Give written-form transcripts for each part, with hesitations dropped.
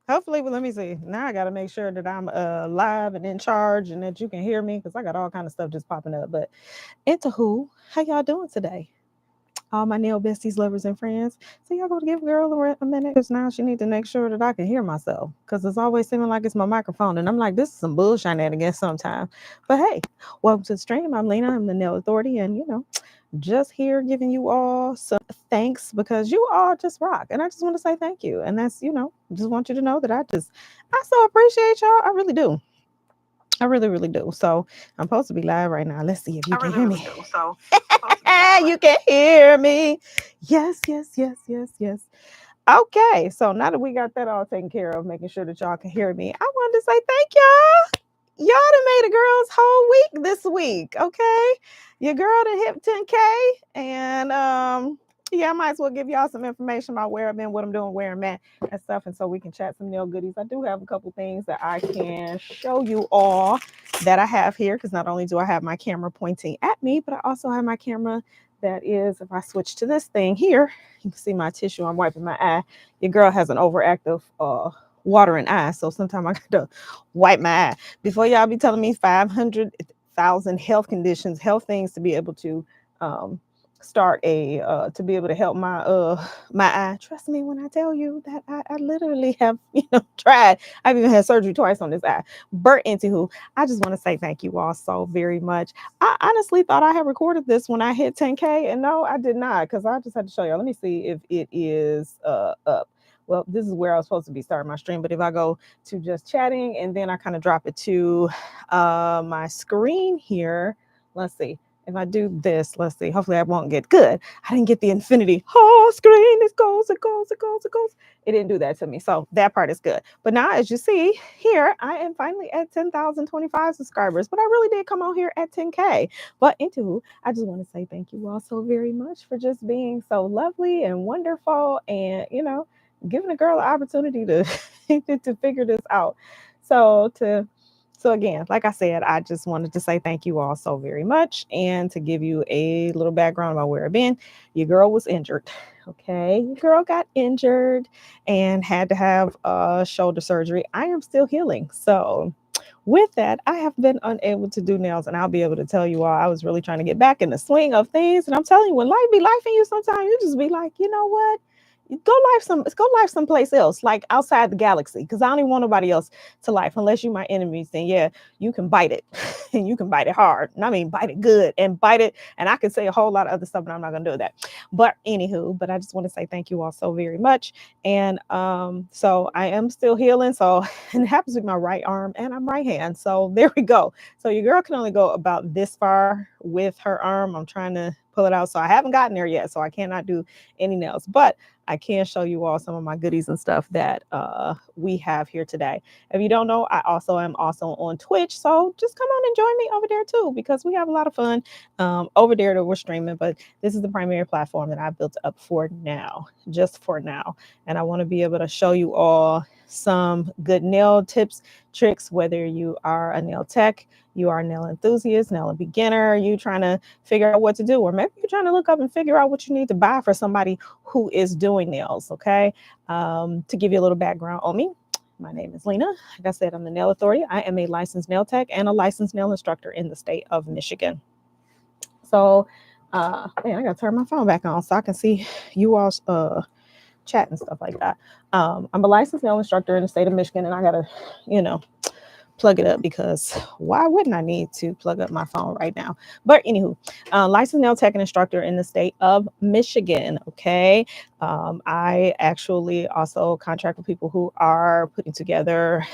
Hopefully, well, let me see. Now I got to make sure that I'm live and in charge and that you can hear me because I got all kind of stuff just popping up. But into who? How y'all doing today? All my nail besties, lovers, and friends. So y'all gonna give girl a minute because now she need to make sure that I can hear myself because it's always seeming like it's my microphone and I'm like this is some bullshit again sometimes. But hey, welcome to the stream. I'm Lena. I'm the nail authority, and just here giving you all some thanks because you all just rock, and I just want to say thank you. And that's just want you to know that I so appreciate y'all. I really do. I really, really do. So I'm supposed to be live right now. Let's see if you I can really, hear really me. do. So I'm supposed to be live right You can hear me. Yes, yes, yes, yes, yes. Okay, so now that we got that all taken care of, making sure that y'all can hear me, I wanted to say thank y'all. Y'all done made a girl's whole week this week. Okay, your girl done hit 10K, and yeah, I might as well give y'all some information about where I've been, what I'm doing, where I'm at, and stuff, and so we can chat some nail goodies. I do have a couple things that I can show you all that I have here because not only do I have my camera pointing at me, but I also have my camera that is, if I switch to this thing here, you can see my tissue. I'm wiping my eye. Your girl has an overactive watering eye, so sometimes I got to wipe my eye. Before y'all be telling me 500,000 health conditions, health things to be able to um, start to be able to help my eye. Trust me when I tell you that I literally have tried. I've even had surgery twice on this eye. Bert Antihu, I just want to say thank you all so very much. I honestly thought I had recorded this when I hit 10K, and no, I did not because I just had to show y'all. Let me see if it is up. Well, this is where I was supposed to be starting my stream, but if I go to just chatting and then I kind of drop it to my screen here, let's see. If I do this, let's see. Hopefully, I won't get good. I didn't get the infinity. Oh, screen, it goes, it goes, it goes, it goes. It didn't do that to me. So that part is good. But now, as you see here, I am finally at 10,025 subscribers. But I really did come on here at 10K. But anywho, I just want to say thank you all so very much for just being so lovely and wonderful and, giving a girl an opportunity to to figure this out. So to so again, like I said, I just wanted to say thank you all so very much and to give you a little background about where I've been. Your girl was injured. Okay, your girl got injured and had to have shoulder surgery. I am still healing. So with that, I have been unable to do nails, and I'll be able to tell you all I was really trying to get back in the swing of things. And I'm telling you, when life be life in you, sometimes you just be like, you know what? Go life someplace else, like outside the galaxy, because I don't even want nobody else to life unless you my enemies. Then yeah, you can bite it, and you can bite it hard. And I mean, bite it good and bite it. And I can say a whole lot of other stuff, but I'm not gonna do that. But anywho, I just want to say thank you all so very much. And so I am still healing. So and it happens with my right arm and I'm right hand. So there we go. So your girl can only go about this far with her arm. I'm trying to pull it out. So I haven't gotten there yet. So I cannot do any nails. But I can show you all some of my goodies and stuff that we have here today. If you don't know, I also am also on Twitch. So just come on and join me over there too, because we have a lot of fun over there that we're streaming. But this is the primary platform that I built up for now, just for now. And I want to be able to show you all some good nail tips, tricks, whether you are a nail tech, you are a nail enthusiast, nail beginner, you trying to figure out what to do, or maybe you're trying to look up and figure out what you need to buy for somebody who is doing nails. Okay. To give you a little background on me, my name is Lena. Like I said, I'm the nail authority. I am a licensed nail tech and a licensed nail instructor in the state of Michigan. So, man, I gotta turn my phone back on so I can see you all's chat and stuff like that. I'm a licensed nail instructor in the state of Michigan, and I gotta, you know, plug it up because why wouldn't I need to plug up my phone right now? But anywho, licensed nail tech and instructor in the state of Michigan. Okay, I actually also contract with people who are putting together.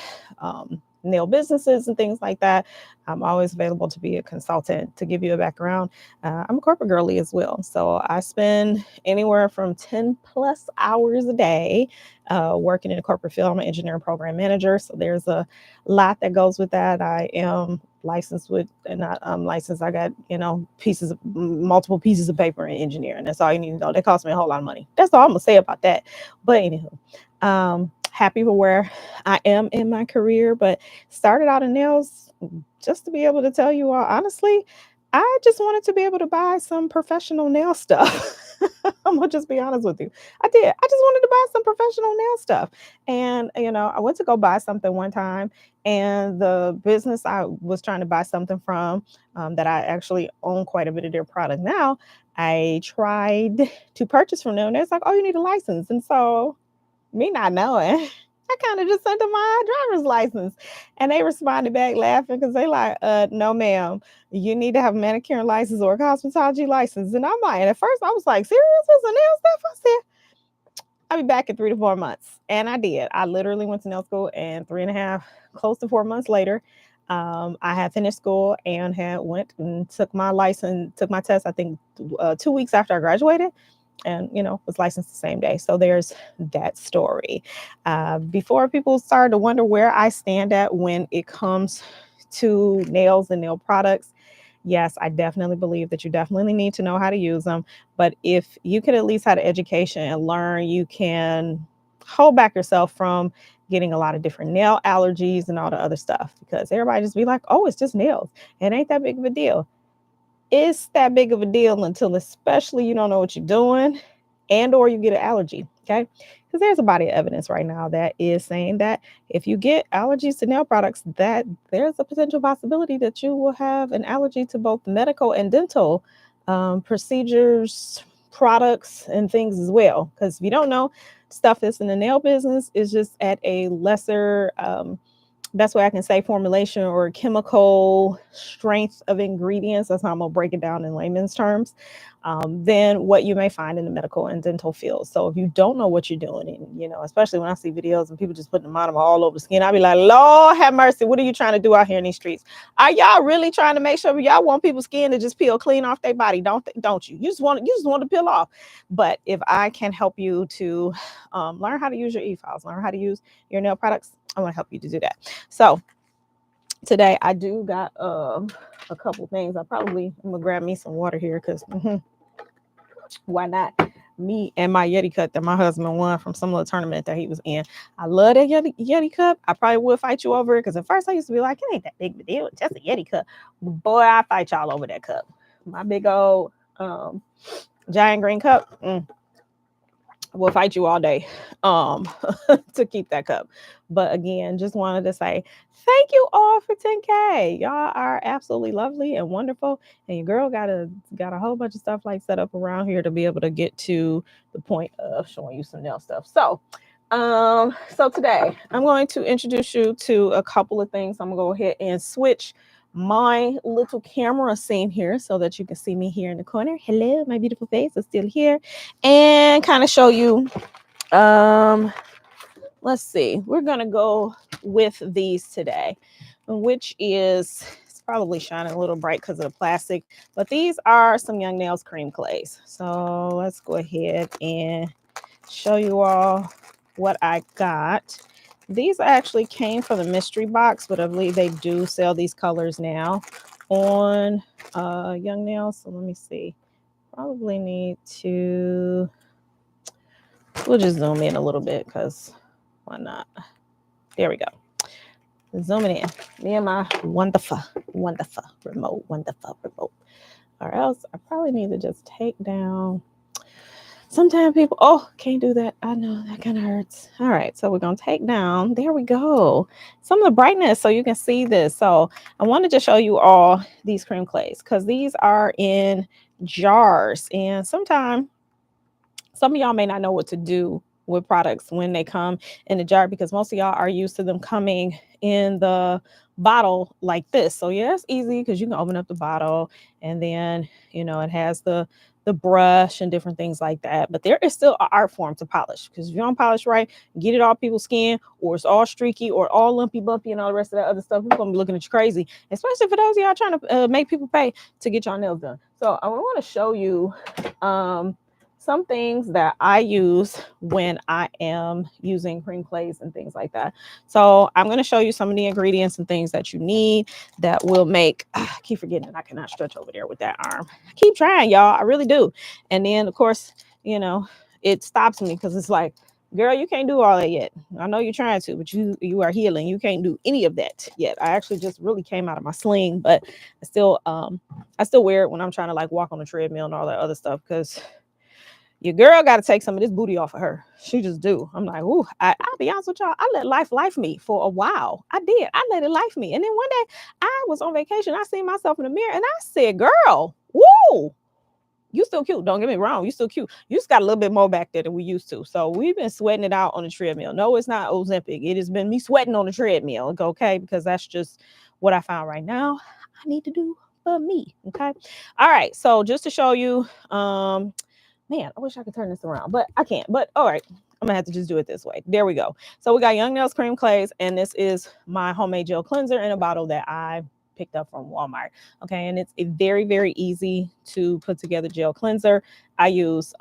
Nail businesses and things like that. I'm always available to be a consultant. To give you a background, I'm a corporate girly as well. So I spend anywhere from 10 plus hours a day working in the corporate field. I'm an engineering program manager. So there's a lot that goes with that. I am licensed with, and not licensed. I got, multiple pieces of paper in engineering. That's all you need to know. That cost me a whole lot of money. That's all I'm gonna say about that. But anywho, happy for where I am in my career, but started out in nails just to be able to tell you all honestly, I just wanted to be able to buy some professional nail stuff. I'm gonna just be honest with you. I did. I just wanted to buy some professional nail stuff. And I went to go buy something one time, and the business I was trying to buy something from, that I actually own quite a bit of their product now, I tried to purchase from them. And it's like, oh, you need a license. And so, me not knowing, I kind of just sent them my driver's license. And they responded back laughing because they like, no, ma'am, you need to have a manicure license or a cosmetology license. And I'm like, and at first I was like, serious? It's a nail stuff? I said, I'll be back in 3 to 4 months. And I did. I literally went to nail school, and 3.5, close to 4 months later, I had finished school and had went and took my license, took my test, I think 2 weeks after I graduated, and was licensed the same day. So there's that story. Before people started to wonder where I stand at when it comes to nails and nail products, yes, I definitely believe that you definitely need to know how to use them. But if you could at least have an education and learn, you can hold back yourself from getting a lot of different nail allergies and all the other stuff, because everybody just be like, oh, it's just nails. It ain't that big of a deal. It's that big of a deal until especially you don't know what you're doing, and or you get an allergy. Okay, because there's a body of evidence right now that is saying that if you get allergies to nail products, that there's a potential possibility that you will have an allergy to both medical and dental procedures, products, and things as well. Because if you don't know, stuff that's in the nail business is just at a lesser, best way I can say, formulation or chemical strength of ingredients. That's how I'm gonna break it down in layman's terms. Than what you may find in the medical and dental field. So if you don't know what you're doing, and especially when I see videos and people just putting the monomer all over the skin, I be like, Lord have mercy, what are you trying to do out here in these streets? Are y'all really trying to make sure y'all want people's skin to just peel clean off their body? Don't you? You just want to peel off. But if I can help you to learn how to use your e-files, learn how to use your nail products, I want to help you to do that. So today I do got a couple things. I'm gonna grab me some water here because why not? Me and my Yeti cup that my husband won from some little tournament that he was in. I love that Yeti cup. I probably would fight you over it because at first I used to be like, it ain't that big of a deal. It's just a Yeti cup. Boy, I fight y'all over that cup. My big old giant green cup. We'll fight you all day um to keep that cup. But again, just wanted to say thank you all for 10K. Y'all are absolutely lovely and wonderful, and your girl got a whole bunch of stuff like set up around here to be able to get to the point of showing you some nail stuff. So today I'm going to introduce you to a couple of things. I'm gonna go ahead and switch my little camera scene here so that you can see me here in the corner. Hello, my beautiful face is still here, and kind of show you. Let's see, we're gonna go with these today, which is, it's probably shining a little bright because of the plastic, but these are some Young Nails cream clays. So let's go ahead and show you all what I got. These actually came from the mystery box, but I believe they do sell these colors now on Young Nails. So let me see. Probably need to, we'll just zoom in a little bit because why not? There we go. Zooming in. Me and my wonderful remote. Or else I probably need to just take down. Sometimes people, oh, can't do that. I know that kind of hurts. All right, so we're gonna take down. There we go. Some of the brightness so you can see this. So I wanted to show you all these cream clays because these are in jars, and sometimes some of y'all may not know what to do with products when they come in the jar, because most of y'all are used to them coming in the bottle like this. So yeah, it's easy because you can open up the bottle and then it has the brush and different things like that. But there is still an art form to polish, because if you don't polish right, get it all people's skin, or it's all streaky or all lumpy bumpy and all the rest of that other stuff, people gonna be looking at you crazy, especially for those of y'all trying to make people pay to get y'all nails done. So I want to show you some things that I use when I am using cream clays and things like that. So I'm going to show you some of the ingredients and things that you need that will make, I keep forgetting that I cannot stretch over there with that arm. I keep trying, y'all. I really do. And then of course, it stops me because it's like, girl, you can't do all that yet. I know you're trying to, but you are healing. You can't do any of that yet. I actually just really came out of my sling, but I still wear it when I'm trying to like walk on the treadmill and all that other stuff, because Your girl got to take some of this booty off of her. She just do. I'm like, ooh, I'll be honest with y'all. I let life me for a while. I did. I let it life me. And then one day I was on vacation. I seen myself in the mirror and I said, girl, woo, you still cute. Don't get me wrong. You still cute. You just got a little bit more back there than we used to. So we've been sweating it out on the treadmill. No, it's not Ozempic. It has been me sweating on the treadmill. Okay. Because that's just what I found right now. I need to do for me. Okay. All right. So just to show you, man, I wish I could turn this around, but I can't. But all right, I'm gonna have to just do it this way. There we go. So we got Young Nails Cream Clays, and this is my homemade gel cleanser in a bottle that I picked up from Walmart. Okay, and it's a very, very easy to put together gel cleanser. I use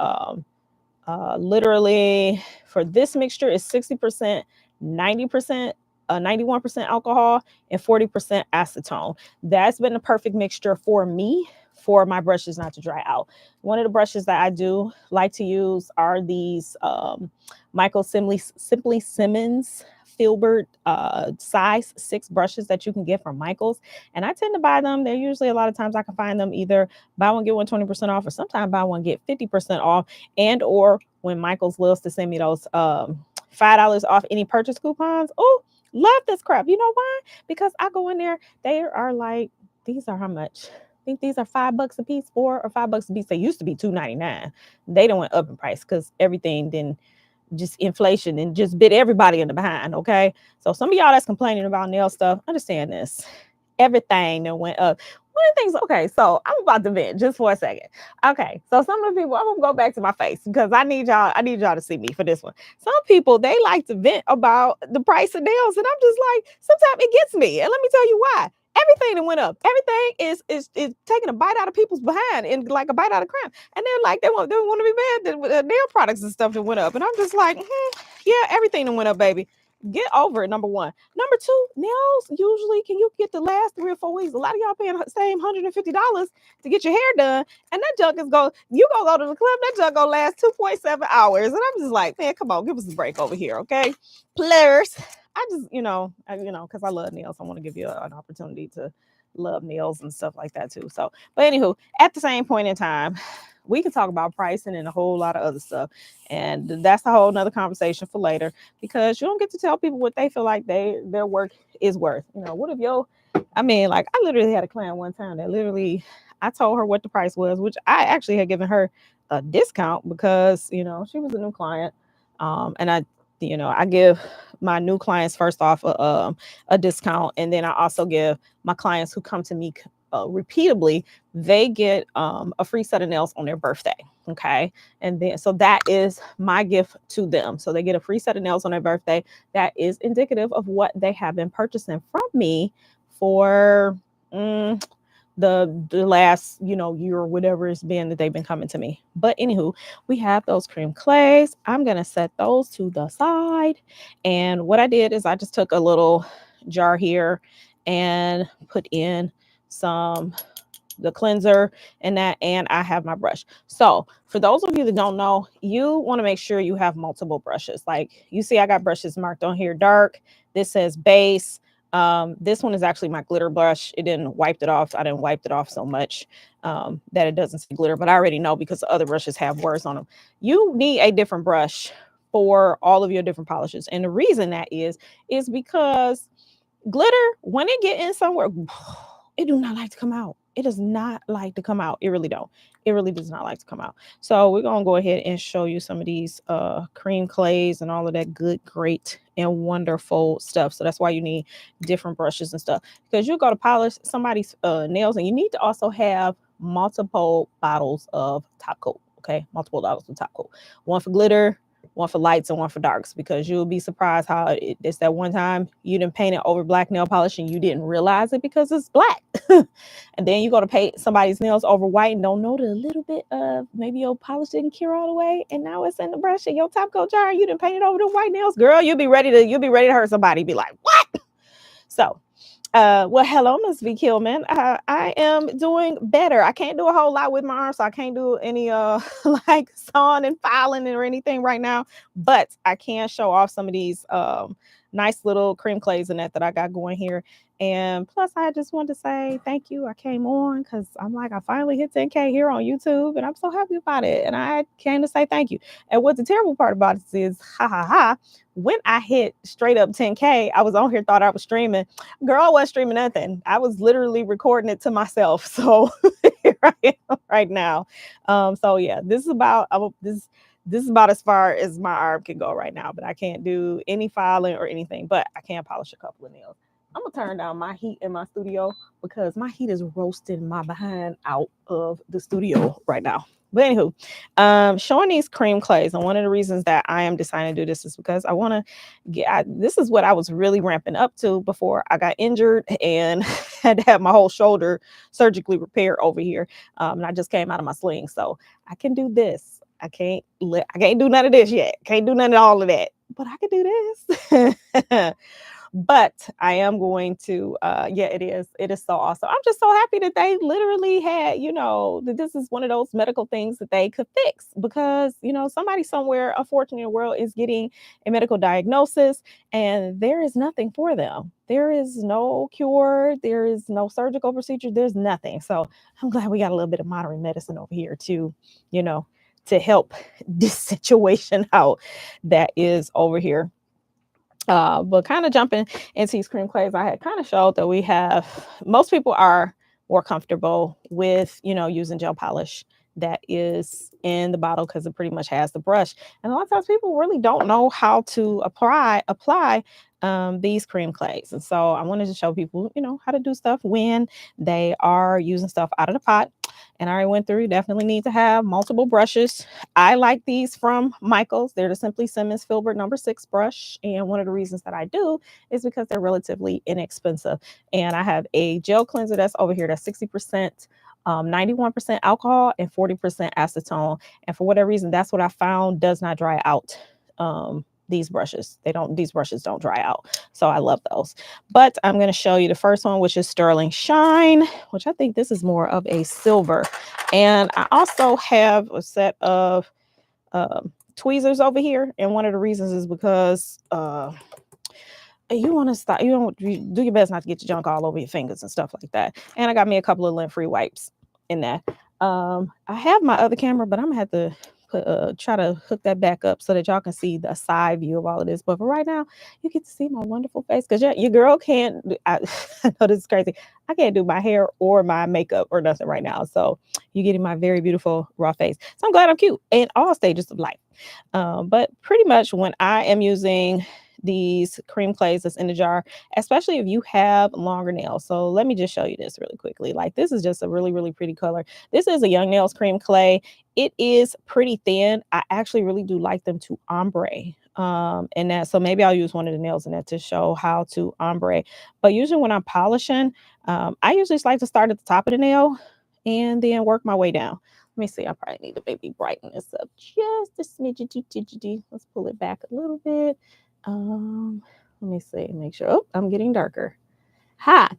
literally for this mixture is 60%, 90%, 91% alcohol, and 40% acetone. That's been the perfect mixture for me for my brushes not to dry out. One of the brushes that I do like to use are these Michael Simply Simmons Filbert size 6 brushes that you can get from Michael's. And I tend to buy them. They're usually a lot of times I can find them either buy one, get one 20% off, or sometimes buy one, get 50% off. And or when Michael's loves to send me those $5 off any purchase coupons. Oh, love this crap. You know why? Because I go in there, they are like, these are how much? I think these are $5 a piece, $4 or $5 a piece. They used to be $2.99. They don't went up in price because everything didn't just inflation and just bit everybody in the behind. Okay. So some of y'all that's complaining about nail stuff, understand this. Everything that went up. One of the things, okay, so I'm about to vent just for a second. Okay, so some of the people, I'm gonna go back to my face because I need y'all to see me for this one. Some people they like to vent about the price of nails, and I'm just like, sometimes it gets me. And let me tell you why. Everything that went up, everything is taking a bite out of people's behind and like a bite out of crap. And they're like, they want to be mad that nail products and stuff that went up. And I'm just like, yeah, everything that went up, baby. Get over it. Number one. Number two, nails usually can you get the last 3 or 4 weeks. A lot of y'all paying the same $150 to get your hair done, and that junk is you gonna go to the club. That junk gonna last 2.7 hours, and I'm just like, man, come on, give us a break over here, okay? Players. I just, because I love nails, I want to give you an opportunity to love nails and stuff like that too. So, but anywho, at the same point in time, we can talk about pricing and a whole lot of other stuff, and that's a whole nother conversation for later because you don't get to tell people what they feel like their work is worth. What if I mean, like I literally had a client one time that literally I told her what the price was, which I actually had given her a discount because she was a new client, and I give my new clients first off a discount, and then I also give my clients who come to me repeatedly, they get a free set of nails on their birthday. Okay. And then, so that is my gift to them. So they get a free set of nails on their birthday. That is indicative of what they have been purchasing from me for the last year or whatever it's been that they've been coming to me. But anywho, we have those cream clays. I'm gonna set those to the side, and what I did is I just took a little jar here and put in some the cleanser and that, and I have my brush. So for those of you that don't know, you want to make sure you have multiple brushes. Like you see I got brushes marked on here dark. This says base. This one is actually my glitter brush. It didn't wipe it off. I didn't wipe it off so much that it doesn't say glitter, but I already know because the other brushes have words on them. You need a different brush for all of your different polishes. And the reason that is because glitter, when it get in somewhere, it do not like to come out. It does not like to come out. It really don't. It really does not like to come out. So we're gonna go ahead and show you some of these cream clays and all of that good, great, and wonderful stuff. So that's why you need different brushes and stuff, because you'll go to polish somebody's nails, and you need to also have multiple bottles of top coat. Okay, multiple bottles of top coat. One for glitter, one for lights, and one for darks, because you'll be surprised how it's that one time you didn't paint it over black nail polish and you didn't realize it because it's black. And then you go to paint somebody's nails over white and don't know that a little bit of maybe your polish didn't cure all the way, and now it's in the brush in your top coat jar and you didn't paint it over the white nails. Girl, you'll be ready to hurt somebody. Be like, what? So well, hello, Miss V. Killman. I am doing better. I can't do a whole lot with my arm, so I can't do any like sawing and filing or anything right now. But I can show off some of these nice little cream clays and that I got going here. And plus, I just wanted to say thank you. I came on because I'm like, I finally hit 10K here on YouTube, and I'm so happy about it. And I came to say thank you. And what the terrible part about this is, ha ha ha, when I hit straight up 10K, I was on here, thought I was streaming. Girl, I wasn't streaming nothing. I was literally recording it to myself. So here I am right now. So yeah, this is about as far as my arm can go right now, but I can't do any filing or anything, but I can polish a couple of nails. I'm gonna turn down my heat in my studio because my heat is roasting my behind out of the studio right now. But anywho, showing these cream clays, and one of the reasons that I am deciding to do this is because I want to this is what I was really ramping up to before I got injured and had to have my whole shoulder surgically repaired over here. And I just came out of my sling, so I can do this. I can't do none of this yet. Can't do none of all of that, but I can do this. But I am going to yeah, it is so awesome. I'm just so happy that they literally had, that this is one of those medical things that they could fix, because somebody somewhere unfortunately in the world is getting a medical diagnosis and there is nothing for them. There is no cure, there is no surgical procedure, there's nothing. So I'm glad we got a little bit of modern medicine over here too, you know to help this situation out that is over here. But kind of jumping into these cream clays, I had kind of showed that most people are more comfortable with, using gel polish that is in the bottle because it pretty much has the brush. And a lot of times people really don't know how to apply these cream clays. And so I wanted to show people, how to do stuff when they are using stuff out of the pot. And I already went through, you definitely need to have multiple brushes. I like these from Michaels. They're the Simply Simmons Filbert #6 brush. And one of the reasons that I do is because they're relatively inexpensive. And I have a gel cleanser that's over here that's 60%, 91% alcohol, and 40% acetone. And for whatever reason, that's what I found does not dry out. These brushes don't dry out. So I love those. But I'm going to show you the first one, which is Sterling Shine, which I think this is more of a silver. And I also have a set of tweezers over here. And one of the reasons is because you want to stop, you do your best not to get your junk all over your fingers and stuff like that. And I got me a couple of lint-free wipes in that. I have my other camera, but I'm gonna have to try to hook that back up so that y'all can see the side view of all of this. But for right now, you get to see my wonderful face, because your girl can't. I know this is crazy. I can't do my hair or my makeup or nothing right now. So you're getting my very beautiful raw face. So I'm glad I'm cute in all stages of life. But pretty much when I am using these cream clays that's in the jar, especially if you have longer nails. So let me just show you this really quickly. Like, this is just a really, really pretty color. This is a Young Nails cream clay. It is pretty thin. I actually really do like them to ombre. And that, so maybe I'll use one of the nails in that to show how to ombre. But usually when I'm polishing, I usually just like to start at the top of the nail and then work my way down. Let me see. I probably need to maybe brighten this up just a smidge. Let's pull it back a little bit. Let me see, make sure. Oh, I'm getting darker.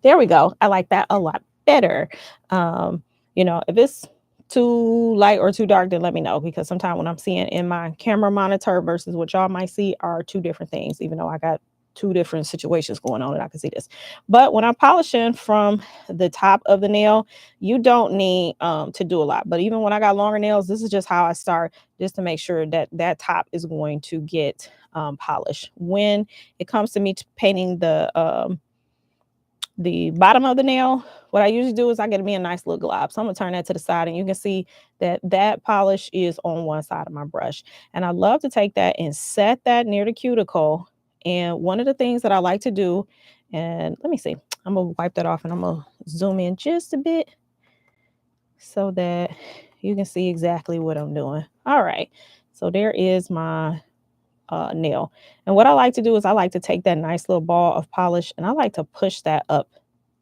There we go. I like that a lot better. If it's too light or too dark, then let me know, because sometimes when I'm seeing in my camera monitor versus what y'all might see are two different things, even though I got two different situations going on and I can see this. But when I'm polishing from the top of the nail, you don't need to do a lot. But even when I got longer nails, this is just how I start, just to make sure that that top is going to get polished. When it comes to me painting the bottom of the nail, what I usually do is I get me a nice little glob. So I'm gonna turn that to the side, and you can see that that polish is on one side of my brush. And I love to take that and set that near the cuticle. And one of the things that I like to do, and let me see, I'm gonna wipe that off and I'm gonna zoom in just a bit so that you can see exactly what I'm doing. All right, so there is my nail. And what I like to do is I like to take that nice little ball of polish and I like to push that up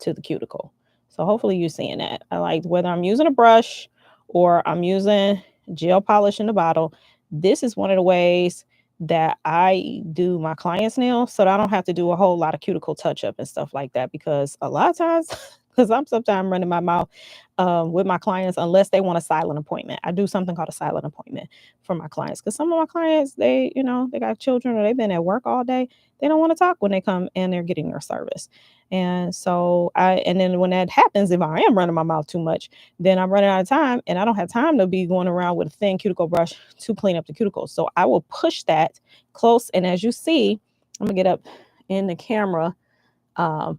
to the cuticle. So hopefully you're seeing that. I like, whether I'm using a brush or I'm using gel polish in the bottle, this is one of the ways that I do my client's nails, so that I don't have to do a whole lot of cuticle touch up and stuff like that, because a lot of times because I'm sometimes running my mouth with my clients unless they want a silent appointment. I do something called a silent appointment for my clients because some of my clients, they got children or they've been at work all day. They don't want to talk when they come and they're getting their service. And then when that happens, if I am running my mouth too much, then I'm running out of time and I don't have time to be going around with a thin cuticle brush to clean up the cuticles. So I will push that close. And as you see, I'm gonna get up in the camera. Um,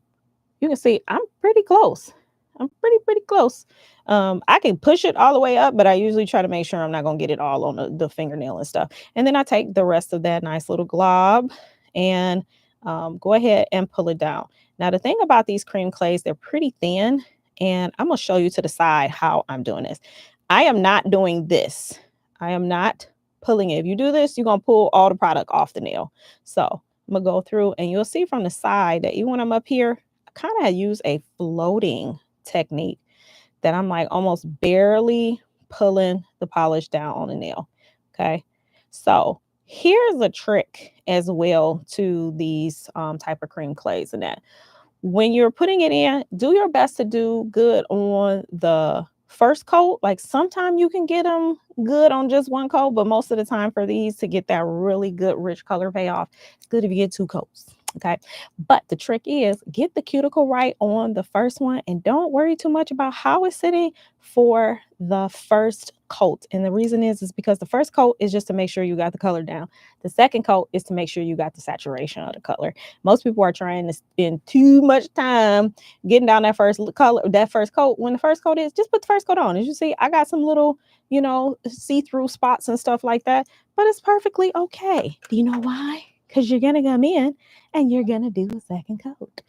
you can see I'm pretty close. I'm pretty close. I can push it all the way up, but I usually try to make sure I'm not gonna get it all on the fingernail and stuff. And then I take the rest of that nice little glob and go ahead and pull it down. Now the thing about these cream clays, they're pretty thin, and I'm gonna show you to the side how I'm doing this. I am not doing this. I am not pulling it. If you do this, you're gonna pull all the product off the nail. So I'm gonna go through, and you'll see from the side that even when I'm up here, kind of use a floating technique that I'm like almost barely pulling the polish down on the nail. Okay. So here's a trick as well to these type of cream clays and that when you're putting it in, do your best to do good on the first coat. Like sometimes you can get them good on just one coat, but most of the time for these to get that really good rich color payoff, it's good if you get two coats. Okay. But the trick is get the cuticle right on the first one and don't worry too much about how it's sitting for the first coat. And the reason is because the first coat is just to make sure you got the color down. The second coat is to make sure you got the saturation of the color. Most people are trying to spend too much time getting down that first color, that first coat. When the first coat is, just put the first coat on. As you see, I got some little, see-through spots and stuff like that, but it's perfectly okay. Do you know why? Because you're gonna come in and you're gonna do a second coat.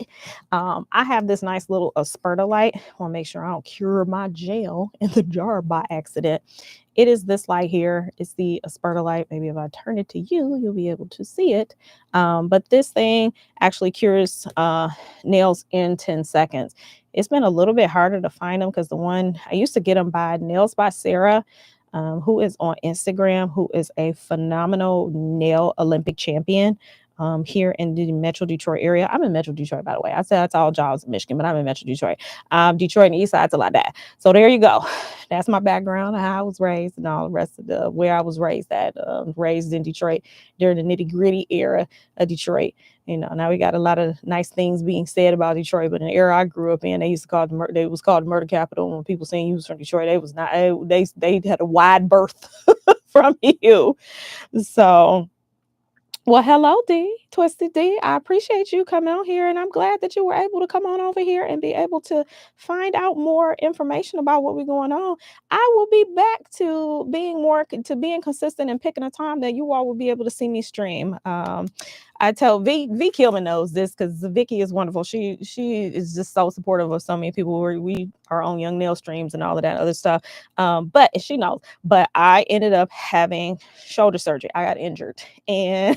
I have this nice little asperta light. I want to make sure I don't cure my gel in the jar by accident. It is this light here. It's the asperta light. Maybe if I turn it to you, you'll be able to see it. But this thing actually cures nails in 10 seconds. It's been a little bit harder to find them because the one I used to get them by Nails by Sarah, who is on Instagram, who is a phenomenal nail Olympic champion here in the Metro Detroit area. I'm in Metro Detroit, by the way. I said I told y'all I was in Michigan, but I'm in Metro Detroit. Detroit and the East Side till I die. So there you go. That's my background, how I was raised, and all the rest of the where I was raised at. Raised in Detroit during the nitty gritty era of Detroit. Now we got a lot of nice things being said about Detroit, but in the era I grew up in, they used to call it was called the murder capital. When people saying you was from Detroit, they was not. They had a wide berth from you. So. Well, hello, D, Twisted D. I appreciate you coming on here, and I'm glad that you were able to come on over here and be able to find out more information about what we're going on. I will be back to being consistent and picking a time that you all will be able to see me stream. I tell V Kilman knows this because Vicky is wonderful. She is just so supportive of so many people. We are on Young Nail streams and all of that other stuff. But she knows. But I ended up having shoulder surgery. I got injured and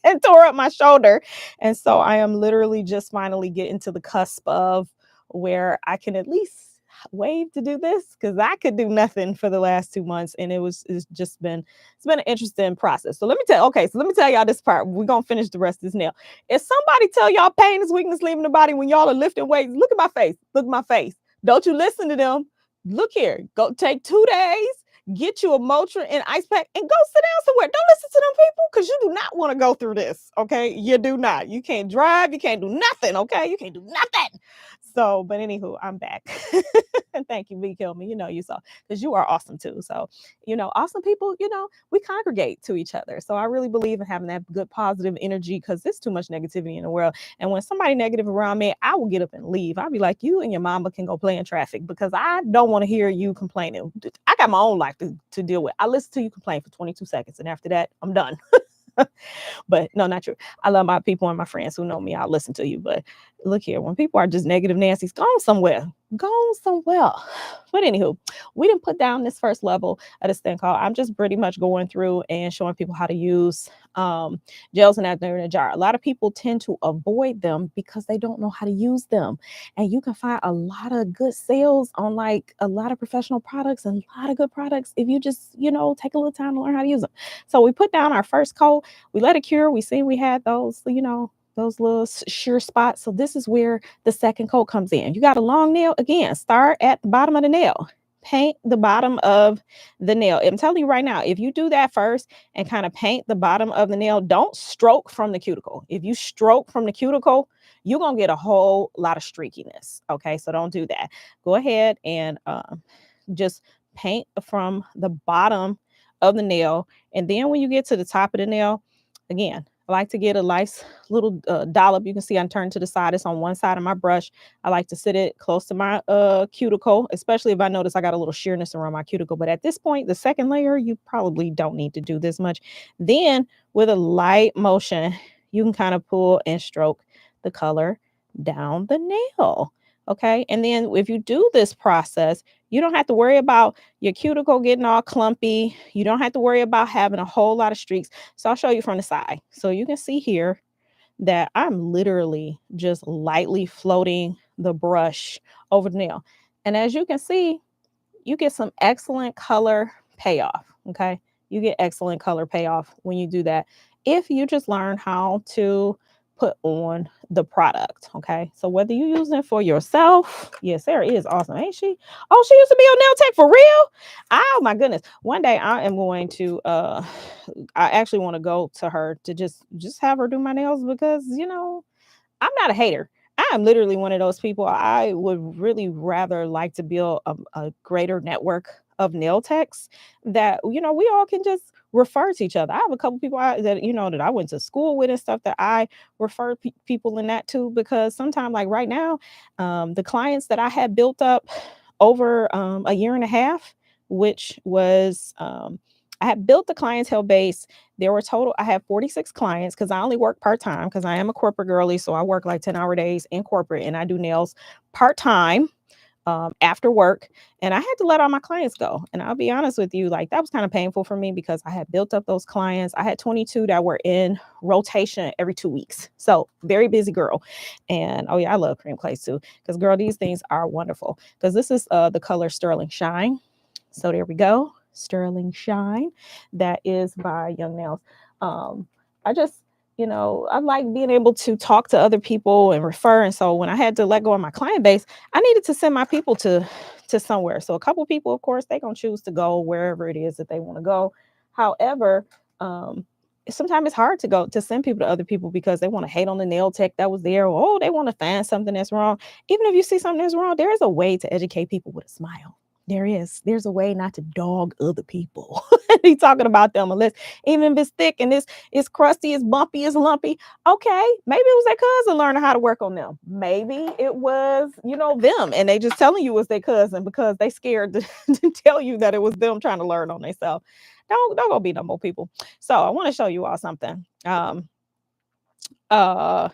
and tore up my shoulder. And so I am literally just finally getting to the cusp of where I can at least wave to do this because I could do nothing for the last 2 months. And it's been an interesting process. So let me tell y'all this part. We're gonna finish the rest of this nail. If somebody tell y'all pain is weakness leaving the body when y'all are lifting weights, look at my face. Look at my face. Don't you listen to them. Look here. Go take 2 days. Get you a Motrin and ice pack and go sit down somewhere. Don't listen to them people because you do not want to go through this. Okay. You do not. You can't drive. You can't do nothing. Okay. You can't do nothing. So, but anywho, I'm back. And thank you, V Kill Me. You saw because you are awesome too. So, awesome people, we congregate to each other. So I really believe in having that good positive energy because there's too much negativity in the world. And when somebody negative around me, I will get up and leave. I'll be like, you and your mama can go play in traffic because I don't want to hear you complaining. I got my own life to deal with. I listen to you complain for 22 seconds. And after that, I'm done. But no, not true. I love my people and my friends who know me. I'll listen to you. But look here, when people are just negative Nancy's, go on somewhere. Go on somewhere. But anywho, we didn't put down this first level of this thing called. I'm just pretty much going through and showing people how to use gels and that they're in a jar. A lot of people tend to avoid them because they don't know how to use them. And you can find a lot of good sales on like a lot of professional products and a lot of good products if you just, take a little time to learn how to use them. So we put down our first coat, we let it cure. We see we had those, those little sheer spots. So this is where the second coat comes in. You got a long nail, again, start at the bottom of the nail. Paint the bottom of the nail. I'm telling you right now, if you do that first and kind of paint the bottom of the nail, don't stroke from the cuticle. If you stroke from the cuticle, you're going to get a whole lot of streakiness. Okay, so don't do that. Go ahead and just paint from the bottom of the nail. And then when you get to the top of the nail, again, I like to get a nice little dollop. You can see I'm turned to the side. It's on one side of my brush. I like to sit it close to my cuticle, especially if I notice I got a little sheerness around my cuticle. But at this point, the second layer, you probably don't need to do this much. Then with a light motion, you can kind of pull and stroke the color down the nail. Okay. And then if you do this process, you don't have to worry about your cuticle getting all clumpy. You don't have to worry about having a whole lot of streaks. So I'll show you from the side. So you can see here that I'm literally just lightly floating the brush over the nail. And as you can see, you get some excellent color payoff. Okay. You get excellent color payoff when you do that. If you just learn how to put on the product. Okay. So whether you're using it for yourself, yeah, Sarah is awesome, ain't she? Oh, she used to be on Nail Tech for real. Oh my goodness. One day I am going to I actually want to go to her to just have her do my nails because I'm not a hater. I am literally one of those people. I would really rather like to build a greater network of nail techs that we all can just refer to each other. I have a couple people that I went to school with and stuff that I refer people in that to because sometimes, like right now, the clients that I had built up over a year and a half, which was I had built the clientele base. There were total, I have 46 clients because I only work part time because I am a corporate girly. So I work like 10-hour days in corporate and I do nails part time after work. And I had to let all my clients go. And I'll be honest with you, like that was kind of painful for me because I had built up those clients. I had 22 that were in rotation every 2 weeks. So very busy girl. And oh, yeah, I love cream clays too because, girl, these things are wonderful because this is the color Sterling Shine. So there we go. Sterling Shine. That is by Young Nails. I just, I like being able to talk to other people and refer. And so when I had to let go of my client base, I needed to send my people to somewhere. So a couple people, of course, they gonna choose to go wherever it is that they want to go. However, sometimes it's hard to go to send people to other people because they want to hate on the nail tech that was there. Or, oh, they want to find something that's wrong. Even if you see something that's wrong, there is a way to educate people with a smile. There is. There's a way not to dog other people. He's talking about them unless even if it's thick and it's crusty, it's bumpy, it's lumpy. Okay, maybe it was their cousin learning how to work on them. Maybe it was, them, and they just telling you it's their cousin because they scared to tell you that it was them trying to learn on themselves. Don't go be no more people. So I want to show you all something. Uh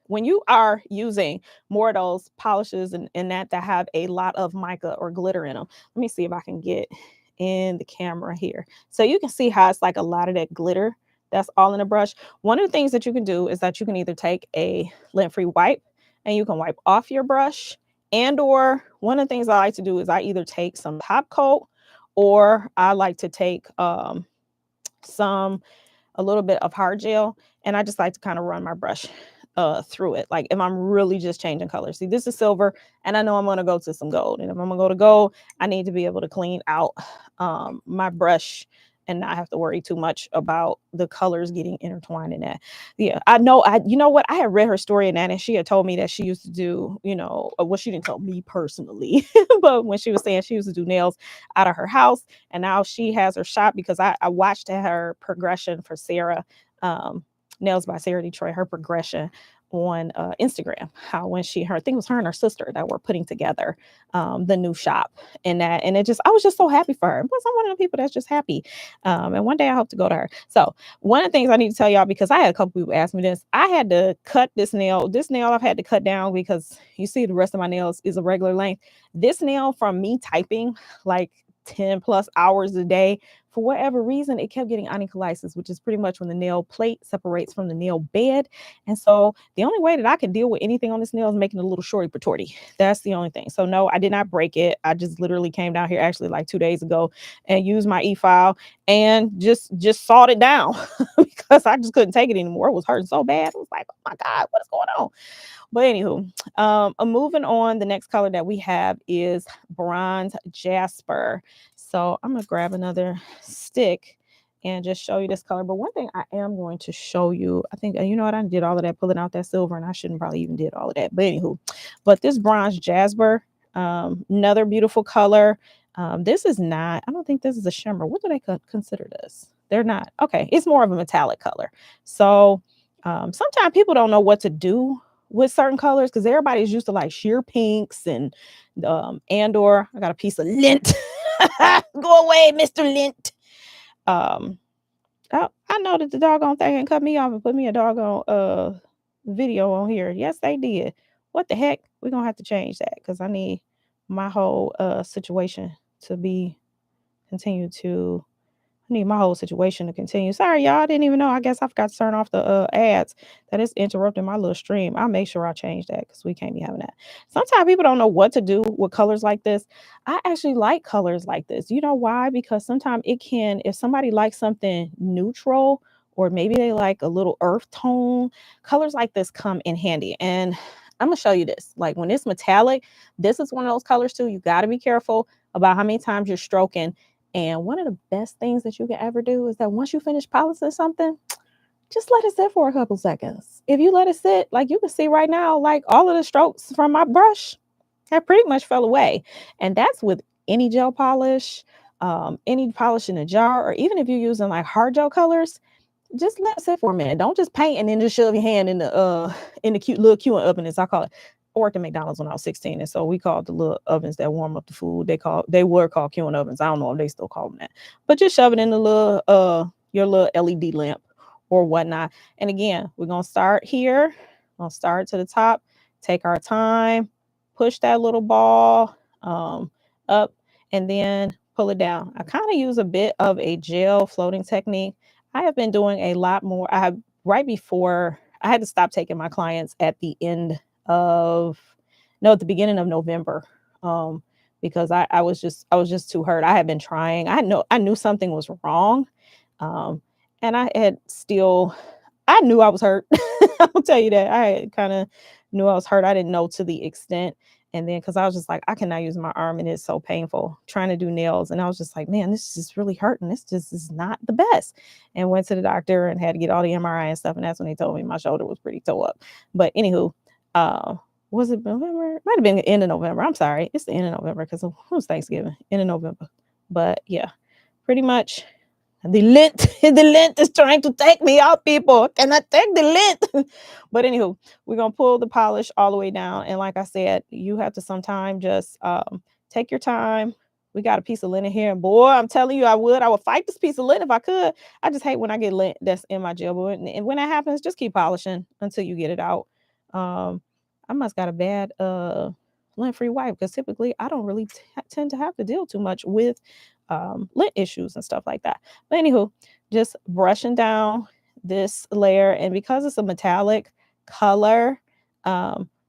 when you are using more of those polishes and that have a lot of mica or glitter in them. Let me see if I can get in the camera here. So you can see how it's like a lot of that glitter that's all in the brush. One of the things that you can do is that you can either take a lint-free wipe and you can wipe off your brush, and or one of the things I like to do is I either take some top coat or I like to take some a little bit of hard gel, and I just like to kind of run my brush through it. Like if I'm really just changing colors. See, this is silver, and I know I'm going to go to some gold. And if I'm going to go to gold, I need to be able to clean out my brush and not have to worry too much about the colors getting intertwined in that. Yeah, I know. You know what? I had read her story in that, and she had told me that she used to do, well, she didn't tell me personally, but when she was saying she used to do nails out of her house, and now she has her shop because I watched her progression for Sarah, Nails by Sarah Detroit, her progression on Instagram. How when I think it was her and her sister that were putting together the new shop and I was just so happy for her. Plus, I'm one of the people that's just happy. And one day I hope to go to her. So one of the things I need to tell y'all, because I had a couple people ask me this, I had to cut this nail. This nail I've had to cut down because you see the rest of my nails is a regular length. This nail, from me typing like 10 plus hours a day for whatever reason, it kept getting onycholysis, which is pretty much when the nail plate separates from the nail bed. And so the only way that I can deal with anything on this nail is making it a little shorty patorty. That's the only thing. So no, I did not break it. I just literally came down here actually like 2 days ago and used my e-file and just sawed it down because I just couldn't take it anymore. It was hurting so bad. I was like, oh my God, what is going on? But anywho, moving on, the next color that we have is bronze jasper. So I'm gonna grab another stick and just show you this color. But one thing I am going to show you, I think, you know what, I did all of that pulling out that silver, and I shouldn't probably even did all of that. But anywho, but this bronze jasper, another beautiful color. This is not, I don't think this is a shimmer. What do they consider this? They're not. Okay, it's more of a metallic color. So sometimes people don't know what to do with certain colors because everybody's used to like sheer pinks and or I got a piece of lint. Go away, Mr. Lint. Um I know that the doggone thing and cut me off and put me a doggone video on here. Yes, they did. What the heck? We're gonna have to change that because I need my whole situation to be continue to I need my whole situation to continue. Sorry, y'all. I didn't even know. I guess I forgot to turn off the ads. That is interrupting my little stream. I'll make sure I change that because we can't be having that. Sometimes people don't know what to do with colors like this. I actually like colors like this. You know why? Because sometimes it can, if somebody likes something neutral or maybe they like a little earth tone, colors like this come in handy. And I'm going to show you this. Like when it's metallic, this is one of those colors too. You got to be careful about how many times you're stroking. And one of the best things that you can ever do is that once you finish polishing something, just let it sit for a couple seconds. If you let it sit, like you can see right now, like all of the strokes from my brush have pretty much fell away. And that's with any gel polish, any polish in a jar, or even if you're using like hard gel colors, just let it sit for a minute. Don't just paint and then just shove your hand in the cute little queuing oven, as I call it. I worked at McDonald's when I was 16, and so we called the little ovens that warm up the food. They were called queuing ovens. I don't know if they still call them that, but just shove it in the little your little LED lamp or whatnot. And again, we're gonna start here. We'll start to the top. Take our time. Push that little ball up, and then pull it down. I kind of use a bit of a gel floating technique. I have been doing a lot more. I have right before I had to stop taking my clients at the end of no, at the beginning of November. Because I was just too hurt. I had been trying. I knew something was wrong. And I had still I knew I was hurt. I'll tell you that. I kind of knew I was hurt. I didn't know to the extent. And then because I was just like, I cannot use my arm and it's so painful trying to do nails. And I was just like, man, this is really hurting. This just is not the best. And went to the doctor and had to get all the MRI and stuff. And that's when they told me my shoulder was pretty toe up. But anywho, was it November? Might have been the end of November. I'm sorry. It's the end of November because it was Thanksgiving, end of November. But yeah, pretty much the lint is trying to take me out, people. Can I take the lint? But anywho, we're gonna pull the polish all the way down. And like I said, you have to sometimes just take your time. We got a piece of lint in here, and boy, I'm telling you, I would fight this piece of lint if I could. I just hate when I get lint that's in my gel. But and when that happens, just keep polishing until you get it out. I must got a bad lint-free wipe because typically I don't really tend to have to deal too much with lint issues and stuff like that. But anywho, just brushing down this layer, and because it's a metallic color,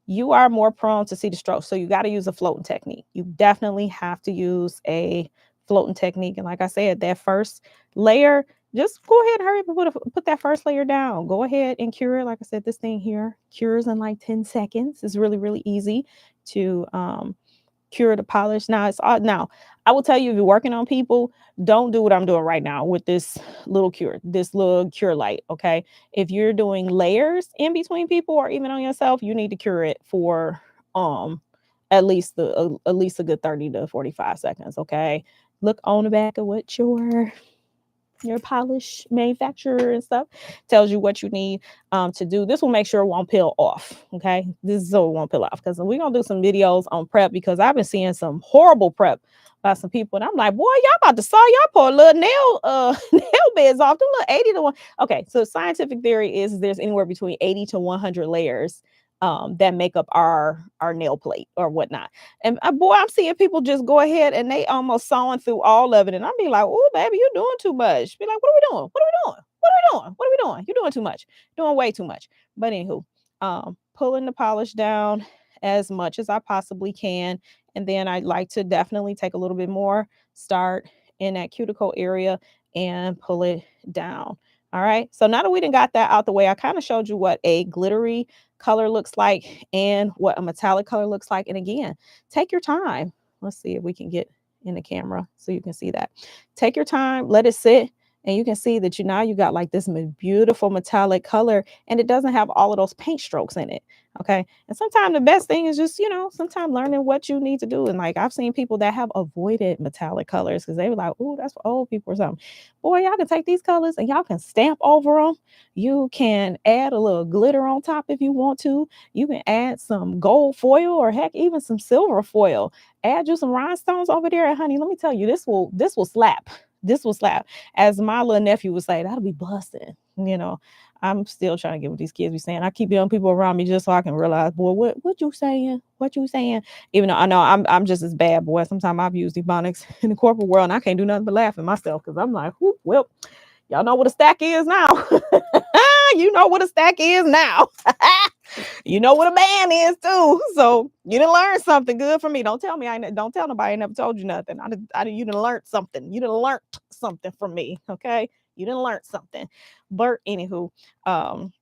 you are more prone to see the strokes. So you got to use a floating technique. You definitely have to use a floating technique. And like I said, that first layer, just go ahead and hurry up and put that first layer down. Go ahead and cure it. Like I said, this thing here cures in like 10 seconds. It's really, really easy to cure the polish. Now it's odd. Now I will tell you, if you're working on people, don't do what I'm doing right now with this little cure light. Okay. If you're doing layers in between people or even on yourself, you need to cure it for at least a good 30 to 45 seconds. Okay. Look on the back of what your polish manufacturer and stuff tells you what you need to do. This will make sure it won't peel off. Okay. This is so it won't peel off because we're going to do some videos on prep because I've been seeing some horrible prep by some people. And I'm like, boy, y'all about to saw y'all poor little nail beds off. The little 80 to 1. Okay. So scientific theory is there's anywhere between 80 to 100 layers that make up our nail plate or whatnot. And boy, I'm seeing people just go ahead and they almost sawing through all of it, and I'm be like, "Oh, baby, you're doing too much." Be like, "What are we doing? What are we doing? What are we doing? What are we doing? You're doing too much, doing way too much." But anywho, pulling the polish down as much as I possibly can, and then I like to definitely take a little bit more, start in that cuticle area and pull it down. All right. So now that we done got that out the way, I kind of showed you what a glittery color looks like and what a metallic color looks like. And again, take your time. Let's see if we can get in the camera so you can see that. Take your time, let it sit, and you can see that you got like this beautiful metallic color, and it doesn't have all of those paint strokes in it. Okay. And sometimes the best thing is just, sometimes learning what you need to do. And like I've seen people that have avoided metallic colors because they were like, "Oh, that's for old people or something." Boy, y'all can take these colors and y'all can stamp over them. You can add a little glitter on top if you want to. You can add some gold foil or heck, even some silver foil. Add you some rhinestones over there, and honey. Let me tell you, this will slap. This will slap. As my little nephew would say, that'll be busting. I'm still trying to get what these kids be saying. I keep young people around me just so I can realize, boy, what you saying? What you saying? Even though I know I'm just as bad, boy. Sometimes I've used ebonics in the corporate world and I can't do nothing but laugh at myself because I'm like, well, y'all know what a stack is now. You know what a stack is now. You know what a man is too. So you didn't learn something good from me. Don't tell me don't tell nobody I never told you nothing. You didn't learn something. You didn't learn something from me. Okay. You didn't learn something. But anywho, um,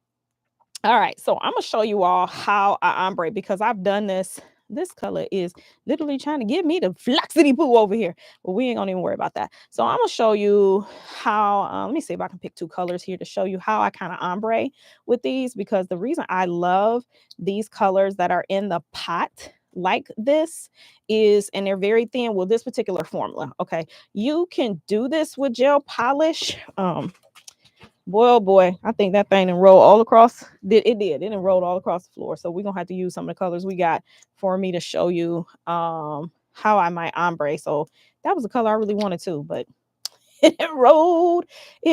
all right, so I'm gonna show you all how I ombre because I've done this. This color is literally trying to give me the fluxity poo over here, but we ain't gonna even worry about that. So I'm gonna show you how. Let me see if I can pick two colors here to show you how I kind of ombre with these because the reason I love these colors that are in the pot like this is, and they're very thin. Well, this particular formula, okay, you can do this with gel polish. Boy, oh boy, I think that thing done rolled all across. It didn't roll all across the floor. So we're gonna have to use some of the colors we got for me to show you how I might ombre. So that was the color I really wanted to, but it didn't roll, it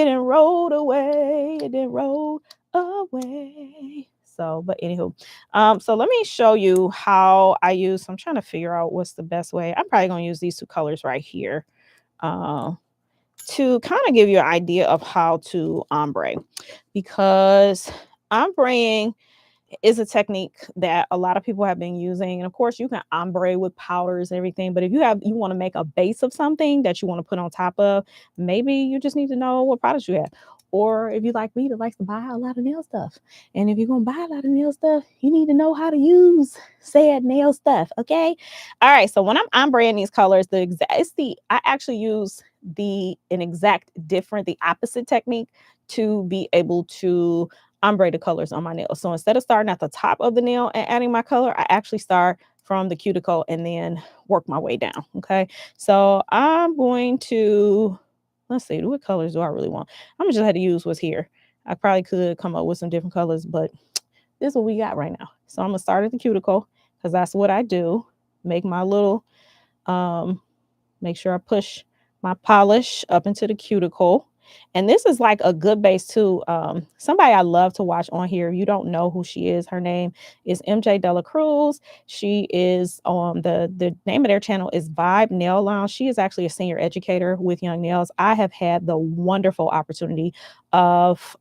didn't roll away, it didn't roll away. So, but anywho, so let me show you how I use. I'm trying to figure out what's the best way. I'm probably gonna use these two colors right here. Uh, to kind of give you an idea of how to ombre because ombreing is a technique that a lot of people have been using. And of course, you can ombre with powders and everything. But if you want to make a base of something that you want to put on top of, maybe you just need to know what products you have. Or if you like me that likes to buy a lot of nail stuff. And if you're gonna buy a lot of nail stuff, you need to know how to use said nail stuff. Okay. All right. So when I'm ombreing these colors, I actually use the opposite technique to be able to ombre the colors on my nails. So instead of starting at the top of the nail and adding my color, I actually start from the cuticle and then work my way down. Okay. So I'm going to, let's see, what colors do I really want? I'm just had to use what's here. I probably could come up with some different colors, but this is what we got right now. So I'm gonna start at the cuticle because that's what I do. Make my little um make sure I push my polish up into the cuticle. And this is like a good base too. Somebody I love to watch on here. If you don't know who she is, her name is MJ Dela Cruz. She is the name of their channel is Vibe Nail Lounge. She is actually a senior educator with Young Nails. I have had the wonderful opportunity of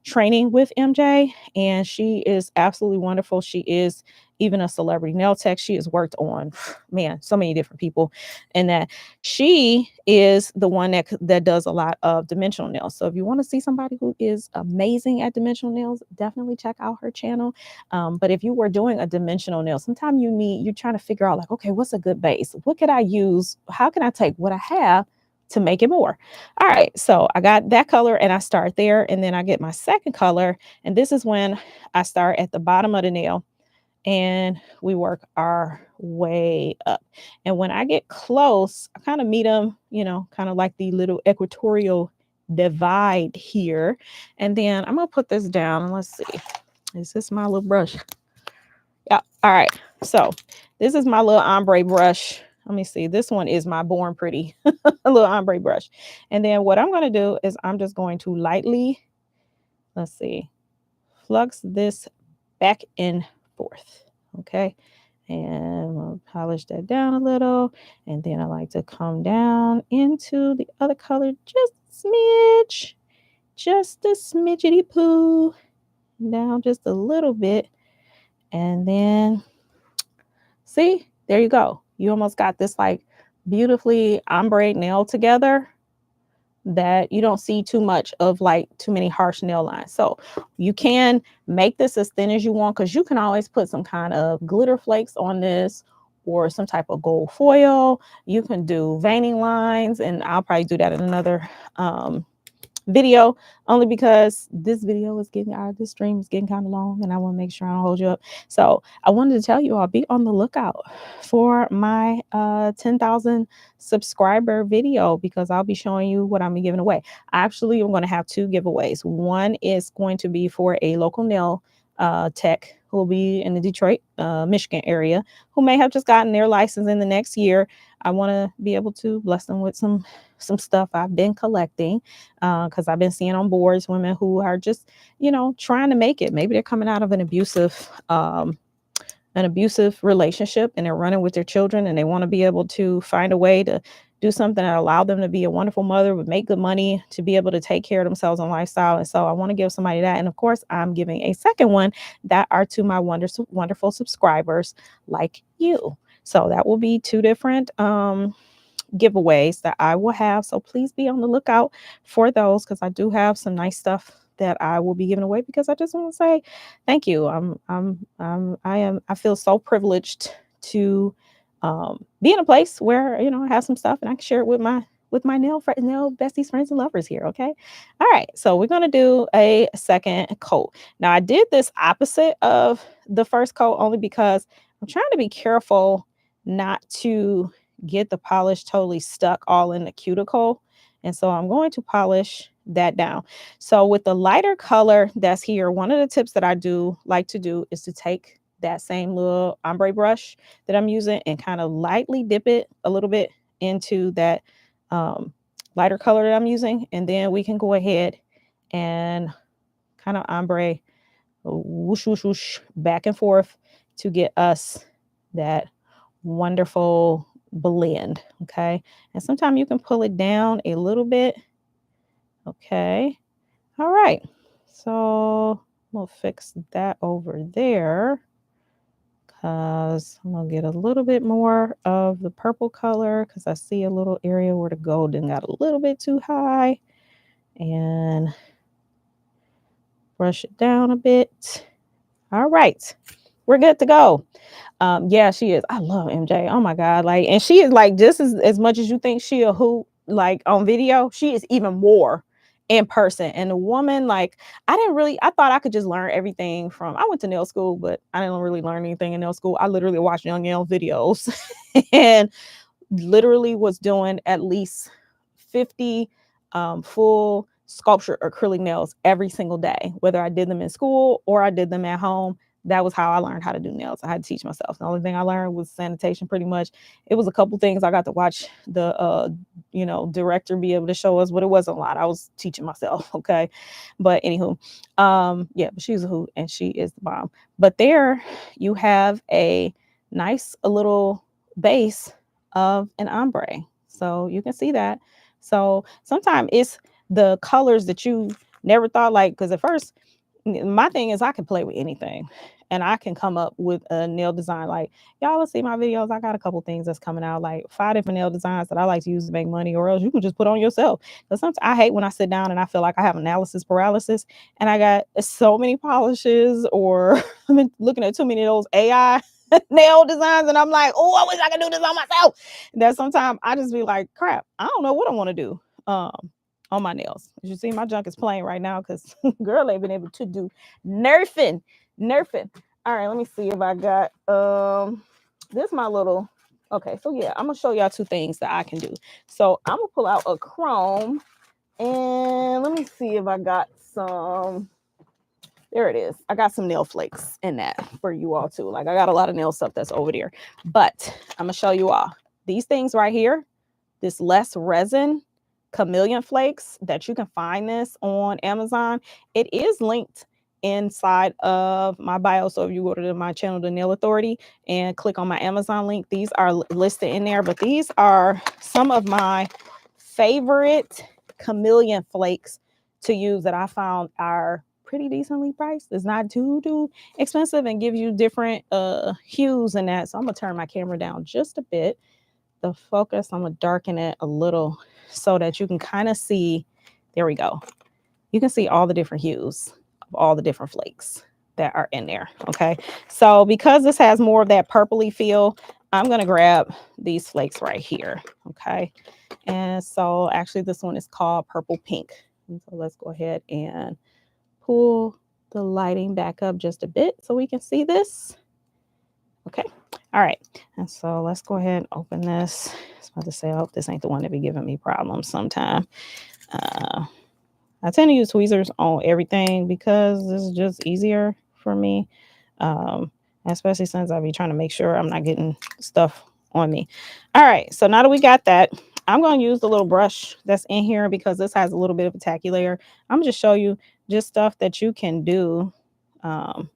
training with MJ, and she is absolutely wonderful. She is even a celebrity nail tech. She has worked on, man, so many different people, and that she is the one that does a lot of dimensional nails. So if you want to see somebody who is amazing at dimensional nails, definitely check out her channel. But if you were doing a dimensional nail, sometimes you're trying to figure out like, okay, what's a good base? What could I use? How can I take what I have to make it more? All right, so I got that color and I start there, and then I get my second color, and this is when I start at the bottom of the nail and we work our way up. And when I get close, I kind of meet them, kind of like the little equatorial divide here. And then I'm going to put this down and let's see. Is this my little brush? Yeah. All right. So this is my little ombre brush. Let me see. This one is my Born Pretty little ombre brush. And then what I'm going to do is I'm just going to lightly, let's see, flux this back and forth. Okay. And I'll polish that down a little. And then I like to come down into the other color just a smidge, just a smidgety poo, down just a little bit. And then see, there you go. You almost got this like beautifully ombre nail together that you don't see too much of, like too many harsh nail lines. So you can make this as thin as you want, because you can always put some kind of glitter flakes on this or some type of gold foil. You can do veining lines, and I'll probably do that in another video, only because this video is getting out, this stream is getting kind of long and I want to make sure I don't hold you up. So I wanted to tell you all, be on the lookout for my 10,000 subscriber video, because I'll be showing you what I'm giving away. Actually, I'm going to have two giveaways. One is going to be for a local nail tech who will be in the Detroit, Michigan area, who may have just gotten their license in the next year. I want to be able to bless them with some stuff I've been collecting, because I've been seeing on boards women who are just, trying to make it. Maybe they're coming out of an abusive relationship, and they're running with their children, and they want to be able to find a way to do something that allow them to be a wonderful mother, would make good money, to be able to take care of themselves and lifestyle. And so I want to give somebody that. And of course, I'm giving a second one that are to my wonderful subscribers like you. So that will be two different giveaways that I will have. So please be on the lookout for those, because I do have some nice stuff that I will be giving away, because I just want to say thank you. I feel so privileged to be in a place where, I have some stuff and I can share it with my nail besties, friends, and lovers here. Okay. All right. So we're going to do a second coat. Now I did this opposite of the first coat only because I'm trying to be careful not to get the polish totally stuck all in the cuticle. And so I'm going to polish that down. So with the lighter color that's here, one of the tips that I do like to do is to take that same little ombre brush that I'm using and kind of lightly dip it a little bit into that lighter color that I'm using. And then we can go ahead and kind of ombre whoosh, whoosh, whoosh, back and forth to get us that wonderful blend. Okay. And sometimes you can pull it down a little bit. Okay. All right. So we'll fix that over there, because I'm going to get a little bit more of the purple color, because I see a little area where the golden got a little bit too high, and brush it down a bit. All right. We're good to go. Yeah, she is. I love MJ. Oh my God. Like, and she is like just as much as you think she a hoot like on video, she is even more in person. And the woman, like, I thought I could just learn everything from, I went to nail school, but I didn't really learn anything in nail school. I literally watched young nail videos and literally was doing at least 50 full sculpture acrylic nails every single day, whether I did them in school or I did them at home. That was how I learned how to do nails. I had to teach myself. The only thing I learned was sanitation, pretty much. It was a couple things I got to watch the director be able to show us, but it wasn't a lot. I was teaching myself. Okay. But anywho, yeah, but she's a hoot and she is the bomb. But there you have a nice a little base of an ombre. So you can see that. So sometimes it's the colors that you never thought, like, because at first my thing is I can play with anything and I can come up with a nail design. Like, y'all will see my videos. I got a couple things that's coming out, like 5 different nail designs that I like to use to make money, or else you can just put on yourself. Because sometimes I hate when I sit down and I feel like I have analysis paralysis and I got so many polishes, or I've been looking at too many of those AI nail designs and I'm like, oh, I wish I could do this on myself. That sometimes I just be like, crap, I don't know what I want to do on my nails. As you see, my junk is playing right now because girl ain't been able to do nerfing. All right, let me see if I got this my little, okay, so yeah, I'm gonna show y'all two things that I can do. So I'm gonna pull out a chrome and let me see if I got some. There it is. I got some nail flakes in that for you all too. Like, I got a lot of nail stuff that's over there, but I'm gonna show you all these things right here. This less resin chameleon flakes that you can find this on Amazon. It is linked inside of my bio. So if you go to my channel, The Nail Authority, and click on my Amazon link, these are listed in there. But these are some of my favorite chameleon flakes to use that I found are pretty decently priced. It's not too expensive and gives you different hues in that. So I'm gonna turn my camera down just a bit. The focus, I'm gonna darken it a little so that you can kind of see. There we go. You can see all the different hues of all the different flakes that are in there. Okay. So because this has more of that purpley feel, I'm going to grab these flakes right here. Okay. And so actually this one is called purple pink. And so let's go ahead and pull the lighting back up just a bit so we can see this. Okay. All right. And so let's go ahead and open this. I was about to say, I hope this ain't the one that be giving me problems sometime. I tend to use tweezers on everything because it's just easier for me, um, especially since I be trying to make sure I'm not getting stuff on me. All right, so now that we got that, I'm going to use the little brush that's in here because this has a little bit of a tacky layer. I'm going to just show you just stuff that you can do. Um,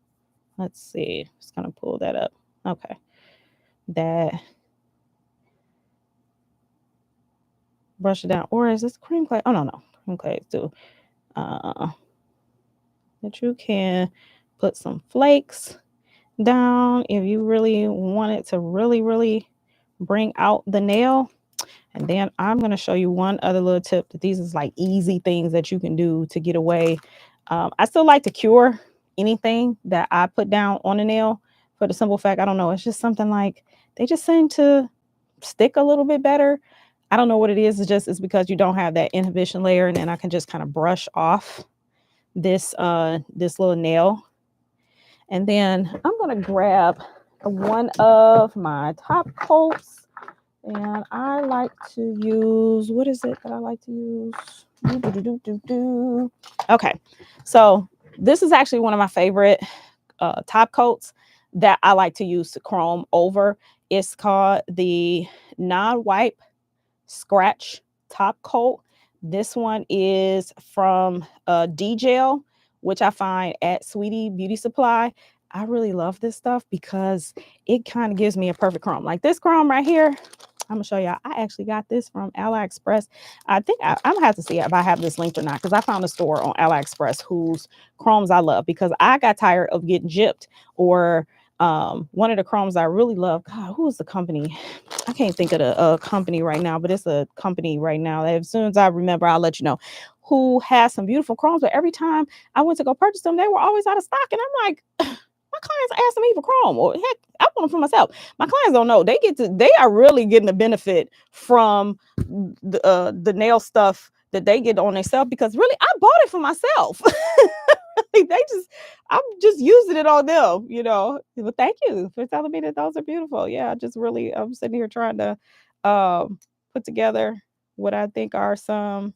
let's see, just going to pull that up. Okay, that brush it down. Or is this cream clay? Oh, no, cream clay too. That you can put some flakes down if you really want it to really bring out the nail. And then I'm going to show you one other little tip that these is like easy things that you can do to get away. I still like to cure anything that I put down on a nail for the simple fact, I don't know, it's just something like they just seem to stick a little bit better. I don't know what it is. It's because you don't have that inhibition layer, and then I can just kind of brush off this little nail. And then I'm going to grab one of my top coats. And I like to use, what is it that I like to use? Okay. So this is actually one of my favorite top coats that I like to use to chrome over. It's called the non-wipe scratch top coat. This one is from D-Gel, which I find at Sweetie Beauty Supply. I really love this stuff because it kind of gives me a perfect chrome. Like this chrome right here, I'm gonna show y'all. I actually got this from AliExpress. I think I'm gonna have to see if I have this linked or not, because I found a store on AliExpress whose chromes I love, because I got tired of getting gypped. Or one of the chromes I really love. God, who is the company? I can't think of the company right now, but it's a company right now that as soon as I remember, I'll let you know, who has some beautiful chromes. But every time I went to go purchase them, they were always out of stock. And I'm like, my clients are asking me for chrome, or heck, I want them for myself. My clients don't know. They are really getting the benefit from the nail stuff that they get on themselves, because really I bought it for myself. I'm just using it on them, you know. But thank you for telling me that those are beautiful. Yeah, I'm sitting here trying to put together what I think are some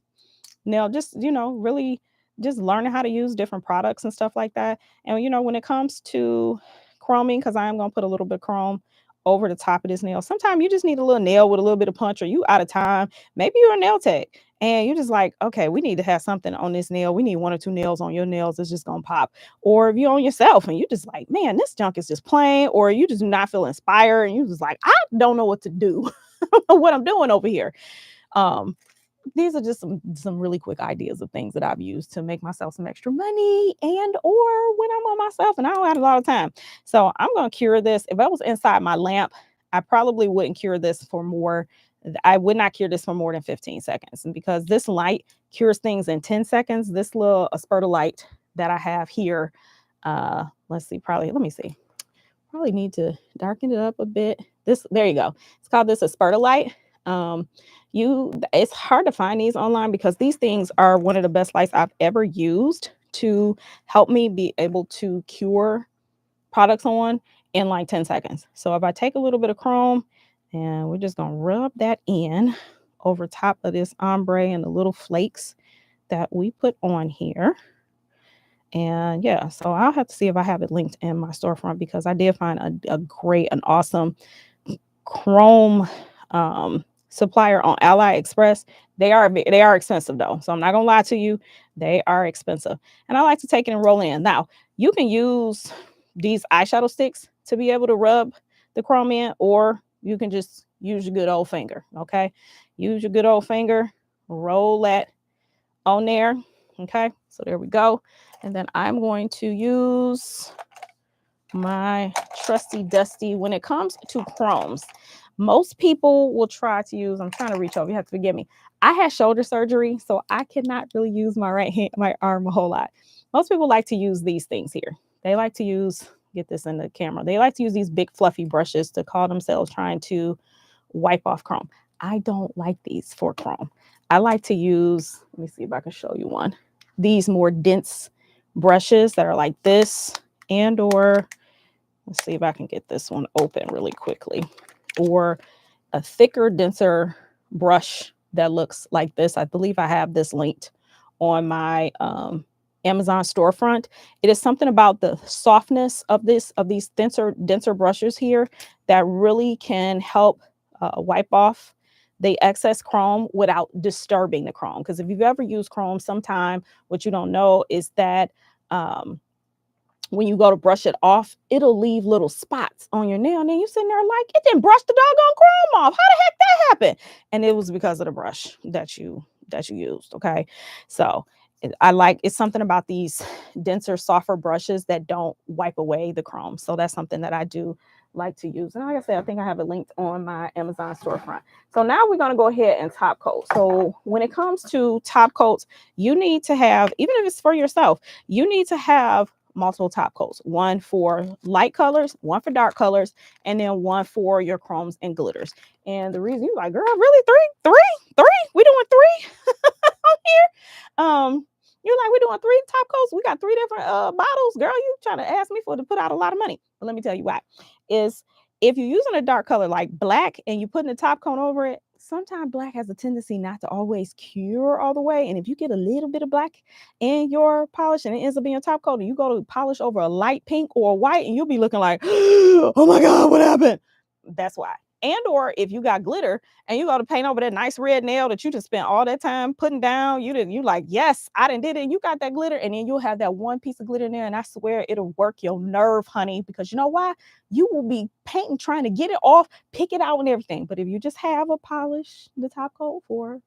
now, just, really just learning how to use different products and stuff like that. And, when it comes to chroming, because I am going to put a little bit of chrome over the top of this nail. Sometimes you just need a little nail with a little bit of punch, or you out of time. Maybe you're a nail tech and you're just like, okay, we need to have something on this nail. We need one or two nails on your nails. It's just going to pop. Or if you're on yourself and you just like, man, this junk is just plain, or you just do not feel inspired and you just like, I don't know what to do. I don't know what I'm doing over here. Um, these are just some really quick ideas of things that I've used to make myself some extra money, and or when I'm on myself and I don't have a lot of time. So I'm going to cure this. If I was inside my lamp, I probably wouldn't cure this for more. I would not cure this for more than 15 seconds. And because this light cures things in 10 seconds, this little spurt of light that I have here, let's see, let me see. Probably need to darken it up a bit. There you go. It's called this a spurt of light. It's hard to find these online because these things are one of the best lights I've ever used to help me be able to cure products on in like 10 seconds. So if I take a little bit of chrome and we're just going to rub that in over top of this ombre and the little flakes that we put on here. And yeah, so I'll have to see if I have it linked in my storefront, because I did find an awesome chrome supplier on AliExpress. They are expensive though, so I'm not gonna lie to you. They are expensive, and I like to take it and roll in. Now you can use these eyeshadow sticks to be able to rub the chrome in, or you can just use your good old finger. Okay, use your good old finger, roll that on there. Okay, so there we go. And then I'm going to use my trusty dusty. When it comes to chromes, most people will try to use, I'm trying to reach over, you have to forgive me. I had shoulder surgery, so I cannot really use my right hand, my arm a whole lot. Most people like to use these things here. They like to use, get this in the camera, they like to use these big fluffy brushes to call themselves trying to wipe off chrome. I don't like these for chrome. I like to use, let me see if I can show you one, these more dense brushes that are like this, and or let's see if I can get this one open really quickly, or a thicker, denser brush that looks like this. I believe I have this linked on my Amazon storefront. It is something about the softness of these denser brushes here that really can help wipe off the excess chrome without disturbing the chrome. Because if you've ever used chrome, sometime what you don't know is that when you go to brush it off, it'll leave little spots on your nail. And then you sitting there like, it didn't brush the doggone chrome off. How the heck that happened? And it was because of the brush that you used. Okay. So I like, it's something about these denser, softer brushes that don't wipe away the chrome. So that's something that I do like to use. And like I said, I think I have it linked on my Amazon storefront. So now we're going to go ahead and top coat. So when it comes to top coats, you need to have, even if it's for yourself, you need to have multiple top coats, one for light colors, one for dark colors, and then one for your chromes and glitters. And the reason you're like, girl, really three, we doing three on here. You're like, we doing three top coats. We got three different bottles. Girl, you trying to ask me for to put out a lot of money. But let me tell you why. Is if you're using a dark color like black and you putting a top coat over it, sometimes black has a tendency not to always cure all the way. And if you get a little bit of black in your polish and it ends up being your top coat, and you go to polish over a light pink or a white, and you'll be looking like, oh my God, what happened? That's why. And or if you got glitter and you go to paint over that nice red nail that you just spent all that time putting down, you like, yes, I didn't did it. And you got that glitter, and then you'll have that one piece of glitter in there, and I swear it'll work your nerve, honey, because you know why? You will be painting, trying to get it off, pick it out and everything. But if you just have a polish, the top coat for,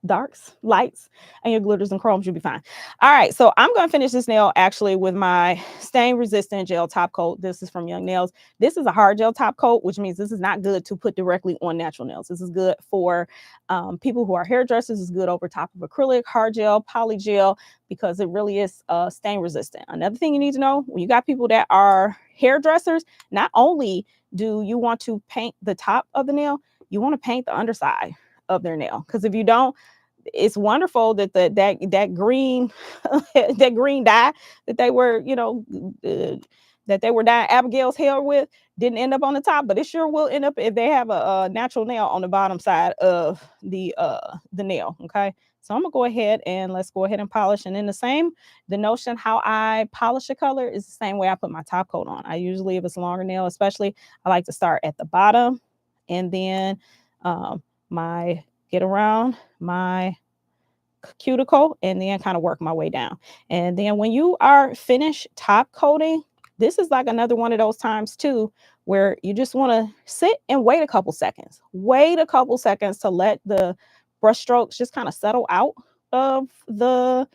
darks, lights, and your glitters and chromes, you'll be fine. All right, so I'm going to finish this nail actually with my stain resistant gel top coat. This is from Young Nails. This is a hard gel top coat, which means this is not good to put directly on natural nails. This is good for people who are hairdressers. It's good over top of acrylic, hard gel, poly gel, because it really is stain resistant. Another thing you need to know, when you got people that are hairdressers, not only do you want to paint the top of the nail, you want to paint the underside of their nail. Because if you don't, it's wonderful that that green that green dye that they were that they were dyeing Abigail's hair with didn't end up on the top, but it sure will end up if they have a natural nail on the bottom side of the nail. Okay, so I'm gonna go ahead and let's go ahead and polish. And then the notion how I polish a color is the same way I put my top coat on. I usually, if it's a longer nail especially, I like to start at the bottom and then my get around my cuticle and then kind of work my way down. And then when you are finished top coating, this is like another one of those times too where you just want to sit and wait a couple seconds. Wait a couple seconds to let the brush strokes just kind of settle out of the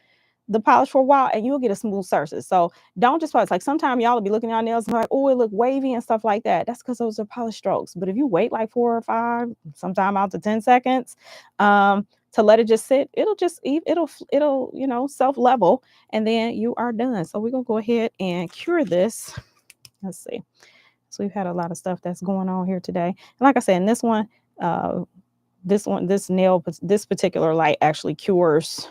polish for a while, and you'll get a smooth surface. So don't just polish. Like sometimes y'all will be looking at your nails and like, oh, it look wavy and stuff like that. That's because those are polish strokes. But if you wait like 4 or 5, sometime out to 10 seconds, to let it just sit, it'll self level, and then you are done. So we're gonna go ahead and cure this. Let's see. So we've had a lot of stuff that's going on here today. And like I said, in this particular light actually cures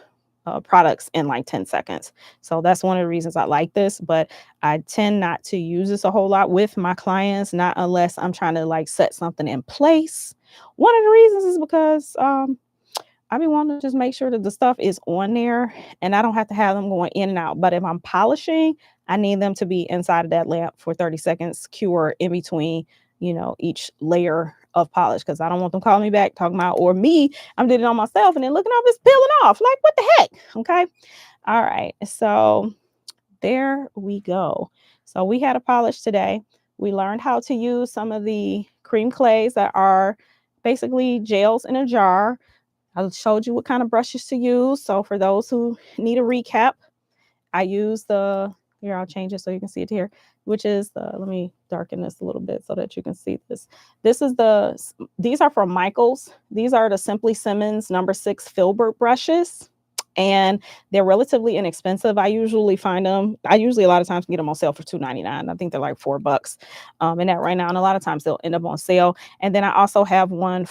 products in like 10 seconds. So that's one of the reasons I like this, but I tend not to use this a whole lot with my clients, not unless I'm trying to like set something in place. One of the reasons is because I be wanting to just make sure that the stuff is on there and I don't have to have them going in and out. But if I'm polishing, I need them to be inside of that lamp for 30 seconds, cure in between, each layer of polish because I don't want them calling me back talking about, or me, I'm doing it on myself and then looking up, it's peeling off. Like, what the heck? Okay. All right. So there we go. So we had a polish today. We learned how to use some of the cream clays that are basically gels in a jar. I showed you what kind of brushes to use. So for those who need a recap, I use here, I'll change it so you can see it here, which is let me darken this a little bit so that you can see this. These are from Michaels. These are the Simply Simmons #6 filbert brushes. And they're relatively inexpensive. I usually a lot of times get them on sale for $2.99. I think they're like $4 in that right now. And a lot of times they'll end up on sale. And then I also have one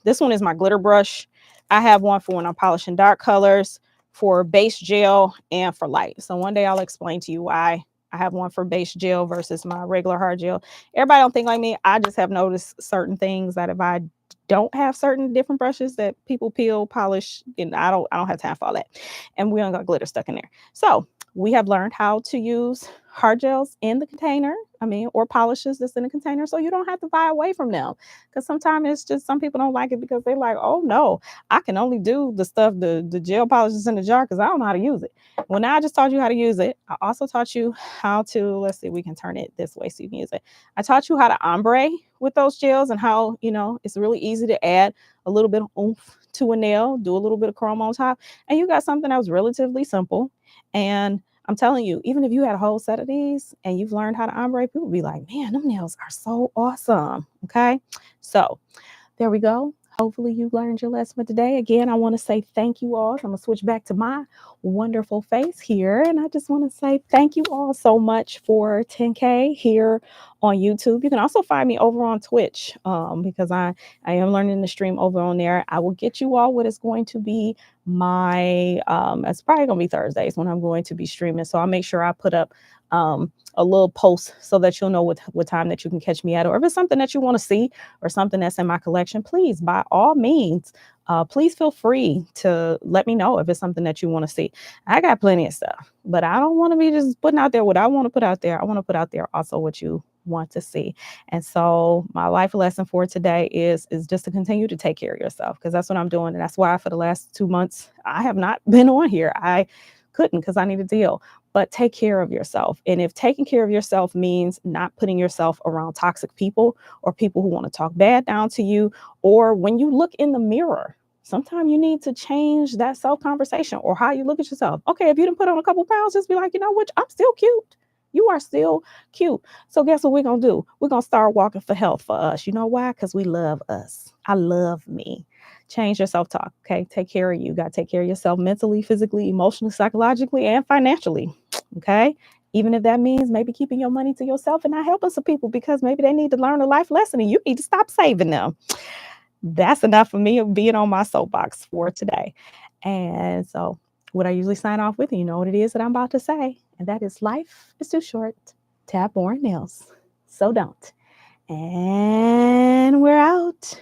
this one is my glitter brush. I have one for when I'm polishing dark colors, for base gel, and for light. So one day I'll explain to you why I have one for base gel versus my regular hard gel. Everybody don't think like me. I just have noticed certain things that if I don't have certain different brushes that people peel, polish, and I don't have time for all that. And we don't got glitter stuck in there. So we have learned how to use hard gels in the container. Or polishes that's in a container, so you don't have to buy away from them. Because sometimes it's just some people don't like it because they're like, oh no, I can only do the stuff, the gel polishes in the jar because I don't know how to use it. Well, now I just taught you how to use it. I also taught you how to, let's see, we can turn it this way so you can use it. I taught you how to ombre with those gels and how, it's really easy to add a little bit of oomph to a nail, do a little bit of chrome on top, and you got something that was relatively simple. And I'm telling you, even if you had a whole set of these and you've learned how to ombre, people will be like, man, them nails are so awesome. Okay. So there we go. Hopefully you learned your lesson for today. Again, I want to say thank you all. I'm going to switch back to my wonderful face here. And I just want to say thank you all so much for 10K here on YouTube. You can also find me over on Twitch because I am learning to stream over on there. I will get you all what is going to be it's probably going to be Thursdays when I'm going to be streaming. So I'll make sure I put up a little post so that you'll know what time that you can catch me at, or if it's something that you want to see or something that's in my collection, please, by all means, please feel free to let me know if it's something that you want to see. I got plenty of stuff, but I don't want to be just putting out there what I want to put out there. I want to put out there also what you want to see. And so my life lesson for today is just to continue to take care of yourself, because that's what I'm doing. And that's why for the last 2 months, I have not been on here. I couldn't because I need to deal. But take care of yourself. And if taking care of yourself means not putting yourself around toxic people or people who want to talk bad down to you, or when you look in the mirror, sometimes you need to change that self-conversation or how you look at yourself. Okay, if you didn't put on a couple pounds, just be like, you know what? I'm still cute. You are still cute. So guess what we're going to do? We're going to start walking for health for us. You know why? Because we love us. I love me. Change your self-talk. Okay. Take care of you. You got to take care of yourself mentally, physically, emotionally, psychologically, and financially. Okay. Even if that means maybe keeping your money to yourself and not helping some people because maybe they need to learn a life lesson and you need to stop saving them. That's enough for me of being on my soapbox for today. And so, what I usually sign off with, you know what it is that I'm about to say, and that is life is too short to have boring nails. So don't. And we're out.